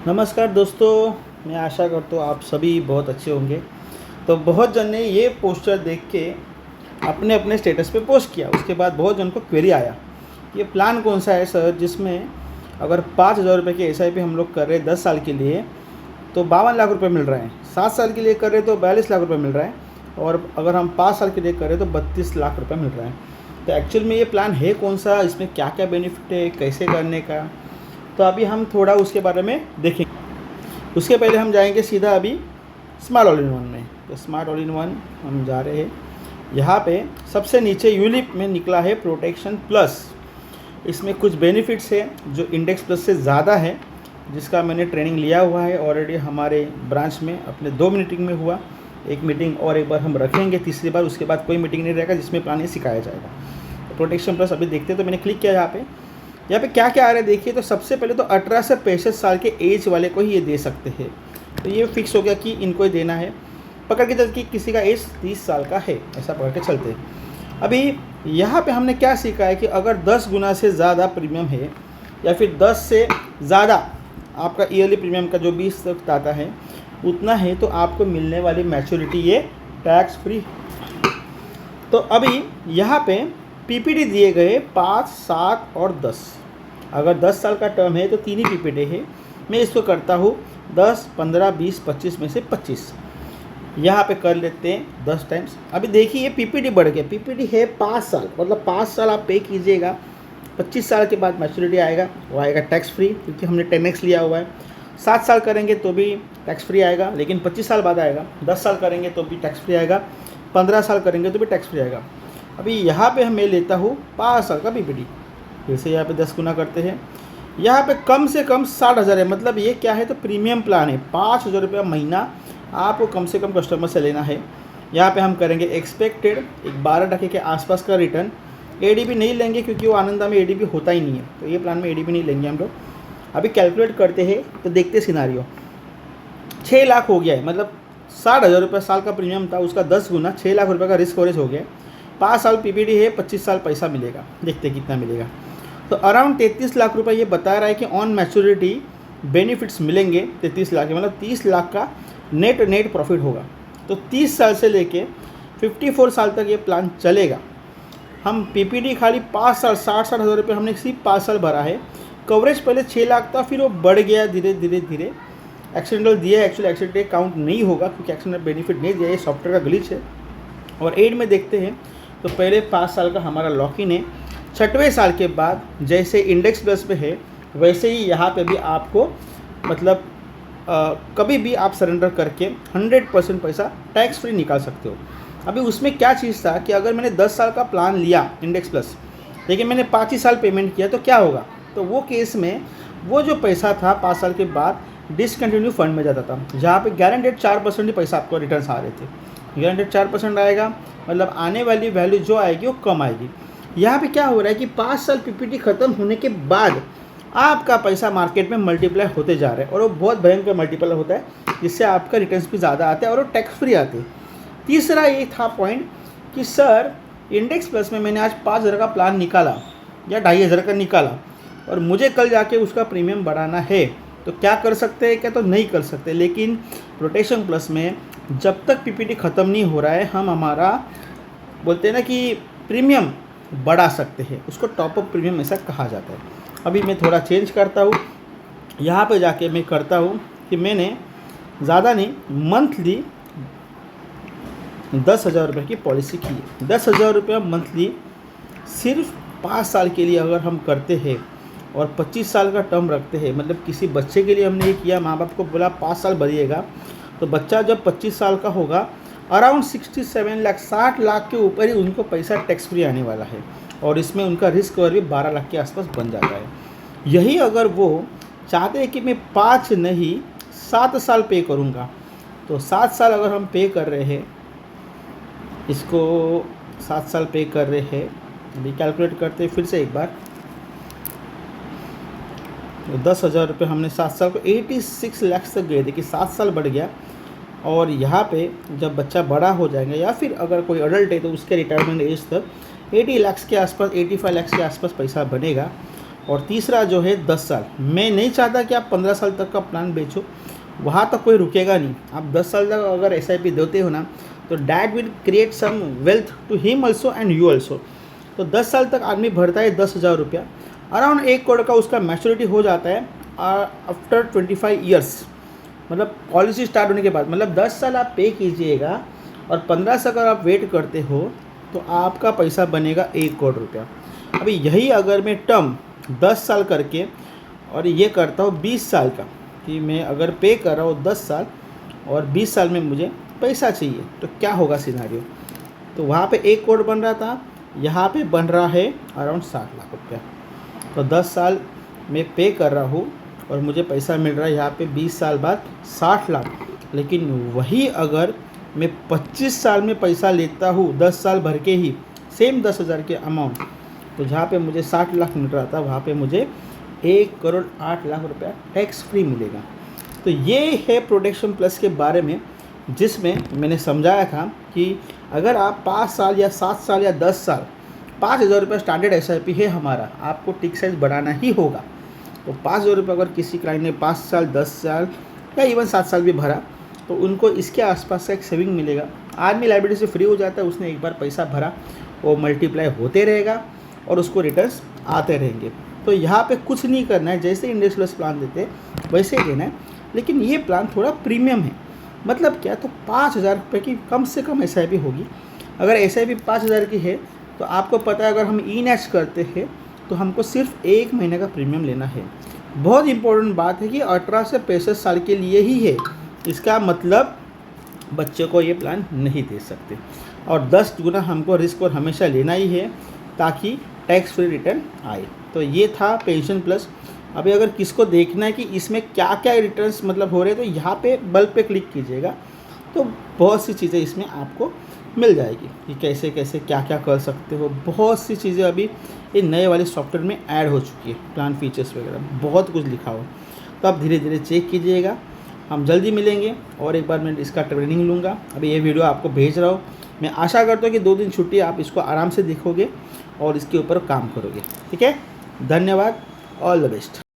नमस्कार दोस्तों, मैं आशा करता हूँ आप सभी बहुत अच्छे होंगे। तो बहुत जन ने ये पोस्टर देख के अपने अपने स्टेटस पे पोस्ट किया। उसके बाद बहुत जन को क्वेरी आया, ये प्लान कौन सा है सर जिसमें अगर 5,000 रुपये की एसआईपी हम लोग कर रहे हैं 10 साल के लिए तो 52 लाख रुपए मिल रहे हैं, 7 साल के लिए कर रहे हैं तो 42 लाख रुपए मिल रहा है, और अगर हम 5 साल के लिए कर रहे हैं तो 32 लाख रुपए मिल रहा है। तो एक्चुअल में ये प्लान है कौन सा, इसमें क्या क्या बेनिफिट है, कैसे करने का, तो अभी हम थोड़ा उसके बारे में देखेंगे। उसके पहले हम जाएंगे सीधा अभी स्मार्ट ऑल इन वन में। तो स्मार्ट ऑल इन वन हम जा रहे हैं। यहाँ पे सबसे नीचे यूलिप में निकला है प्रोटेक्शन प्लस। इसमें कुछ बेनिफिट्स है जो इंडेक्स प्लस से ज़्यादा है, जिसका मैंने ट्रेनिंग लिया हुआ है ऑलरेडी। हमारे ब्रांच में अपने 2 मीटिंग में हुआ, एक मीटिंग और एक बार हम रखेंगे तीसरी बार, उसके बाद कोई मीटिंग नहीं रहेगा जिसमें प्लान ये सिखाया जाएगा। तो प्रोटेक्शन प्लस अभी देखते हैं। तो मैंने क्लिक किया यहाँ पे क्या क्या आ रहा है देखिए। तो सबसे पहले तो 18 से 65 साल के एज वाले को ही ये दे सकते हैं। तो ये फिक्स हो गया कि इनको ही देना है। पकड़ के चलते कि किसी का एज 30 साल का है, ऐसा पकड़ के चलते हैं। अभी यहाँ पे हमने क्या सीखा है कि अगर 10 गुना से ज़्यादा प्रीमियम है या फिर 10 से ज़्यादा आपका ईयरली प्रीमियम का जो 20 तक आता है उतना है, तो आपको मिलने वाली मैच्योरिटी ये टैक्स फ्री। तो अभी यहाँ पे पीपीटी दिए गए 5, 7 और 10। अगर 10 साल का टर्म है तो 3 ही पीपीटी है। मैं इसको करता हूँ 10, 15, 20, 25 में से 25। यहाँ पे कर लेते हैं 10 टाइम्स। अभी देखिए ये पीपीटी बढ़ गया। पीपीटी है 5 साल, मतलब 5 साल आप पे कीजिएगा। 25 साल के बाद मैच्योरिटी आएगा, वो आएगा टैक्स फ्री, क्योंकि हमने 10x लिया हुआ है। 7 साल करेंगे तो भी टैक्स फ्री आएगा, लेकिन 25 साल बाद आएगा। 10 साल करेंगे तो भी टैक्स फ्री आएगा, 15 साल करेंगे तो भी टैक्स फ्री आएगा। अभी यहाँ पे मैं लेता हूँ 5 साल का पीपीटी। फिर से यहाँ पे 10 गुना करते हैं। यहाँ पे कम से कम 60,000 है, मतलब ये क्या है तो प्रीमियम प्लान है। 5,000 रुपया महीना आपको कम से कम कस्टमर से लेना है। यहाँ पे हम करेंगे एक्सपेक्टेड एक 12% के आसपास का रिटर्न। एडीबी नहीं लेंगे क्योंकि वो आनंदा में एडीबी होता ही नहीं है, तो ये प्लान में एडीबी नहीं लेंगे हम लोग। अभी कैलकुलेट करते हैं तो देखते सिनारियो 6 लाख हो गया है, मतलब 60,000 रुपये साल का प्रीमियम था, उसका 10 गुना 6 लाख रुपये का रिस्क कवरेज हो गया। 5 साल पीपीडी है, 25 साल पैसा मिलेगा, देखते कितना मिलेगा। तो अराउंड 33 लाख रुपए ये बता रहा है कि ऑन मैच्योरिटी बेनिफिट्स मिलेंगे 33 लाख के, मतलब 30 लाख का नेट प्रॉफिट होगा। तो 30 साल से लेके 54 साल तक ये प्लान चलेगा। हम पीपीडी खाली 5 साल 60-60 हज़ार रुपये हमने सिर्फ 5 साल भरा है। कवरेज पहले 6 लाख था, फिर वो बढ़ गया धीरे धीरे धीरे। एक्सीडेंटल दिया, एक्चुअली एक्सीडेंट काउंट नहीं होगा क्योंकि एक्सीडेंट बेनिफिट नहीं दिया, ये सॉफ्टवेयर का ग्लिच है। और एड में देखते हैं तो पहले 5 साल का हमारा लॉक इन है। 6वें साल के बाद जैसे इंडेक्स प्लस पे है वैसे ही यहाँ पे भी आपको मतलब कभी भी आप सरेंडर करके 100% पैसा टैक्स फ्री निकाल सकते हो। अभी उसमें क्या चीज़ था कि अगर मैंने 10 साल का प्लान लिया इंडेक्स प्लस, लेकिन मैंने 5 ही साल पेमेंट किया तो क्या होगा, तो वो केस में वो जो पैसा था 5 साल के बाद डिसकंटिन्यू फंड में जाता था, जहाँ पे गारंटेड 4% ही पैसा आपको रिटर्न आ रहे थे। गारंटेड 4% आएगा, मतलब आने वाली वैल्यू जो आएगी वो कम आएगी। यहाँ पे क्या हो रहा है कि 5 साल पीपीटी ख़त्म होने के बाद आपका पैसा मार्केट में मल्टीप्लाई होते जा रहा है, और वो बहुत भयंकर मल्टीप्लाई होता है, जिससे आपका रिटर्न्स भी ज़्यादा आते हैं और वो टैक्स फ्री आते हैं। तीसरा ये था पॉइंट कि सर इंडेक्स प्लस में मैंने आज 5,000 का प्लान निकाला या 2,500 का निकाला और मुझे कल जाके उसका प्रीमियम बढ़ाना है, तो क्या कर सकते हैं, क्या तो नहीं कर सकते। लेकिन प्रोटेक्शन प्लस में जब तक पीपीटी ख़त्म नहीं हो रहा है हम हमारा बोलते हैं ना कि प्रीमियम बढ़ा सकते हैं, उसको टॉपअप प्रीमियम ऐसा कहा जाता है। अभी मैं थोड़ा चेंज करता हूँ, यहाँ पे जाके मैं करता हूँ कि मैंने ज़्यादा नहीं, मंथली 10,000 रुपये की पॉलिसी की है। 10,000 रुपया मंथली सिर्फ 5 साल के लिए अगर हम करते हैं और 25 साल का टर्म रखते हैं, मतलब किसी बच्चे के लिए हमने ये किया, माँ बाप को बोला 5 साल भरिएगा, तो बच्चा जब 25 साल का होगा अराउंड 67 लाख 60 लाख के ऊपर ही उनको पैसा टैक्स फ्री आने वाला है, और इसमें उनका रिस्क कवर भी 12 लाख के आसपास बन जाता है। यही अगर वो चाहते हैं कि मैं 5 नहीं 7 साल पे करूँगा, तो 7 साल अगर हम पे कर रहे हैं, इसको 7 साल पे कर रहे हैं, अभी कैलकुलेट करते हैं फिर से एक बार। तो 10,000 रुपये हमने 7 साल को 86 लाख तक गए थे कि 7 साल बढ़ गया। और यहाँ पे जब बच्चा बड़ा हो जाएगा या फिर अगर कोई अडल्ट है तो उसके रिटायरमेंट एज तक 80 लाख के आसपास 85 लाख के आसपास पैसा बनेगा। और तीसरा जो है 10 साल। मैं नहीं चाहता कि आप 15 साल तक का प्लान बेचो, वहाँ तक कोई रुकेगा नहीं। आप 10 साल तक अगर SIP देते हो ना, तो that will create some wealth to him also and you also. तो 10 साल तक आदमी भरता है 10,000 रुपया, अराउंड 1 करोड़ का उसका मैच्योरिटी हो जाता है आफ्टर 25 ईयर्स, मतलब पॉलिसी स्टार्ट होने के बाद। मतलब 10 साल आप पे कीजिएगा और 15 साल अगर आप वेट करते हो तो आपका पैसा बनेगा 1 करोड़ रुपया। अभी यही अगर मैं टर्म 10 साल करके और ये करता हूँ 20 साल का, कि मैं अगर पे कर रहा हूँ 10 साल और 20 साल में मुझे पैसा चाहिए, तो क्या होगा सिनारियो। तो वहाँ पे 1 करोड़ बन रहा था, यहाँ पे बन रहा है अराउंड 60 लाख रुपया। तो 10 साल में पे कर रहा हूँ और मुझे पैसा मिल रहा है यहाँ पे 20 साल बाद 60 लाख। लेकिन वही अगर मैं 25 साल में पैसा लेता हूँ 10 साल भर के ही, सेम 10,000 के अमाउंट, तो जहाँ पे मुझे 60 लाख मिल रहा था वहाँ पे मुझे 1 करोड़ 8 लाख रुपया टैक्स फ्री मिलेगा। तो ये है प्रोटेक्शन प्लस के बारे में, जिसमें मैंने समझाया था कि अगर आप 5 साल या 7 साल या 10 साल 5,000 रुपये स्टैंडर्ड SIP है हमारा, आपको टिक साइज बढ़ाना ही होगा। तो 5,000 रुपये अगर किसी क्लाइंट ने 5 साल 10 साल या इवन 7 साल भी भरा, तो उनको इसके आसपास का एक सेविंग मिलेगा। आदमी लाइबिलिटी से फ्री हो जाता है, उसने एक बार पैसा भरा, वो मल्टीप्लाई होते रहेगा और उसको रिटर्न्स आते रहेंगे। तो यहाँ पे कुछ नहीं करना है, जैसे इंडेक्स प्लस प्लान देते वैसे ही देना है, लेकिन ये प्लान थोड़ा प्रीमियम है। मतलब क्या, तो 5,000 रुपये की कम से कम SIP होगी। अगर SIP 5,000 की है तो आपको पता है अगर हम E-NETS करते हैं तो हमको सिर्फ 1 महीने का प्रीमियम लेना है। बहुत इंपॉर्टेंट बात है कि 18 से 65 साल के लिए ही है, इसका मतलब बच्चे को ये प्लान नहीं दे सकते। और 10 गुना हमको रिस्क और हमेशा लेना ही है ताकि टैक्स फ्री रिटर्न आए। तो ये था पेंशन प्लस। अभी अगर किसको देखना है कि इसमें क्या क्या रिटर्न्स मतलब हो रहे हैं, तो यहाँ पे बल्ब पे क्लिक कीजिएगा, तो बहुत सी चीज़ें इसमें आपको मिल जाएगी कि कैसे कैसे क्या क्या कर सकते हो। बहुत सी चीज़ें अभी ये नए वाले सॉफ्टवेयर में ऐड हो चुकी है, प्लान फीचर्स वगैरह बहुत कुछ लिखा हो। तो आप धीरे धीरे चेक कीजिएगा। हम जल्दी मिलेंगे और एक बार मैं इसका ट्रेनिंग लूँगा। अभी ये वीडियो आपको भेज रहा हूँ। मैं आशा करता हूँ कि 2 दिन छुट्टी आप इसको आराम से देखोगे और इसके ऊपर काम करोगे। ठीक है, धन्यवाद, ऑल द बेस्ट।